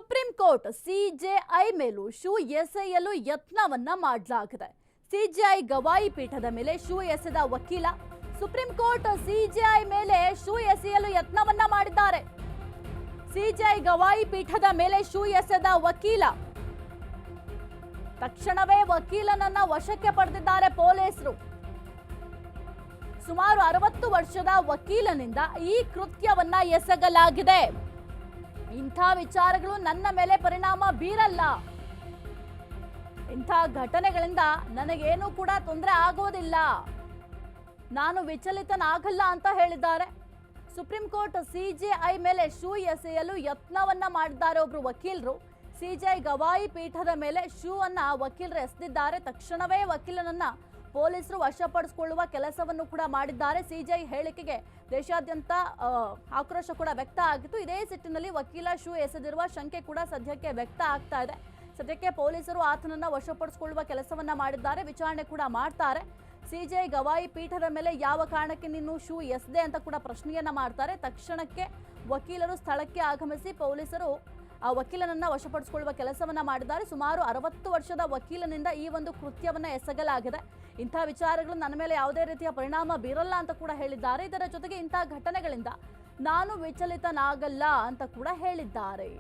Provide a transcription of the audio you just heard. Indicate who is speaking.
Speaker 1: Supreme court CJI ಮೇಲೂ shoe ಎಸೆಯಲು ಯತ್ನವನ್ನ ಮಾಡಲಾಗಿದೆ. ಸಿಜೆಐ ಗವಾಯಿ ಪೀಠದ ಮೇಲೆ ಶೂ ಎಸೆದ ವಕೀಲ ಸುಪ್ರೀಂ ಕೋರ್ಟ್ ಸಿಜೆಐ ಮೇಲೆ ಶೂ ಎಸೆಯಲು ಯತ್ನವನ್ನ ಮಾಡಿದ್ದಾರೆ. ಸಿಜೆಐ ಗವಾಯಿ ಪೀಠದ ಮೇಲೆ ಶೂ ಎಸೆದ ವಕೀಲ ತಕ್ಷಣವೇ ವಕೀಲನನ್ನ ವಶಕ್ಕೆ ಪಡೆದಿದ್ದಾರೆ ಪೊಲೀಸರು. ಸುಮಾರು 60 ವರ್ಷದ ವಕೀಲನಿಂದ ಈ ಕೃತ್ಯವನ್ನ ಎಸಗಲಾಗಿದೆ. ಇಂಥ ವಿಚಾರಗಳು ನನ್ನ ಮೇಲೆ ಪರಿಣಾಮ ಬೀರಲ್ಲ, ಇಂಥ ಘಟನೆಗಳಿಂದ ನನಗೇನು ಕೂಡ ತೊಂದರೆ ಆಗೋದಿಲ್ಲ, ನಾನು ವಿಚಲಿತನಾಗಲ್ಲ ಅಂತ ಹೇಳಿದ್ದಾರೆ. ಸುಪ್ರೀಂ ಕೋರ್ಟ್ ಸಿಜೆಐ ಮೇಲೆ ಶೂ ಎಸೆಯಲು ಯತ್ನವನ್ನ ಮಾಡಿದ್ದಾರೆ ಒಬ್ರು ವಕೀಲರು. ಸಿಜೆಐ ಗವಾಯಿ ಪೀಠದ ಮೇಲೆ ಶೂ ಅನ್ನ ವಕೀಲರು ಎಸೆದಿದ್ದಾರೆ. ತಕ್ಷಣವೇ ವಕೀಲನನ್ನ ಪೊಲೀಸರು ವಶಪಡಿಸಿಕೊಳ್ಳುವ ಕೆಲಸವನ್ನು ಕೂಡ ಮಾಡಿದ್ದಾರೆ. ಸಿಜೆಐ ಹೇಳಿಕೆಗೆ ದೇಶಾದ್ಯಂತ ಆಕ್ರೋಶ ಕೂಡ ವ್ಯಕ್ತ ಆಗಿತ್ತು. ಇದೇ ಸಿಟ್ಟಿನಲ್ಲಿ ವಕೀಲ ಶೂ ಎಸೆದಿರುವ ಶಂಕೆ ಕೂಡ ಸದ್ಯಕ್ಕೆ ವ್ಯಕ್ತ ಆಗ್ತಾ ಇದೆ. ಸದ್ಯಕ್ಕೆ ಪೊಲೀಸರು ಆತನನ್ನ ವಶಪಡಿಸಿಕೊಳ್ಳುವ ಕೆಲಸವನ್ನ ಮಾಡಿದ್ದಾರೆ, ವಿಚಾರಣೆ ಕೂಡ ಮಾಡ್ತಾರೆ. ಸಿಜೆಐ ಗವಾಯಿ ಪೀಠದ ಮೇಲೆ ಯಾವ ಕಾರಣಕ್ಕೆ ನೀನು ಶೂ ಎಸೆದೆ ಅಂತ ಕೂಡ ಪ್ರಶ್ನೆಯನ್ನ ಮಾಡ್ತಾರೆ. ತಕ್ಷಣಕ್ಕೆ ವಕೀಲರು ಸ್ಥಳಕ್ಕೆ ಆಗಮಿಸಿ ಪೊಲೀಸರು ಆ ವಕೀಲನನ್ನ ವಶಪಡಿಸಿಕೊಳ್ಳುವ ಕೆಲಸವನ್ನ ಮಾಡಿದ್ದಾರೆ. ಸುಮಾರು 60 ವರ್ಷದ ವಕೀಲನಿಂದ ಈ ಒಂದು ಕೃತ್ಯವನ್ನ ಎಸಗಲಾಗಿದೆ. ಇಂಥ ವಿಚಾರಗಳು ನನ್ನ ಮೇಲೆ ಯಾವುದೇ ರೀತಿಯ ಪರಿಣಾಮ ಬೀರಲ್ಲ ಅಂತ ಕೂಡ ಹೇಳಿದ್ದಾರೆ. ಇದರ ಜೊತೆಗೆ ಇಂಥ ಘಟನೆಗಳಿಂದ ನಾನು ವಿಚಲಿತನಾಗಲ್ಲ ಅಂತ ಕೂಡ ಹೇಳಿದ್ದಾರೆ.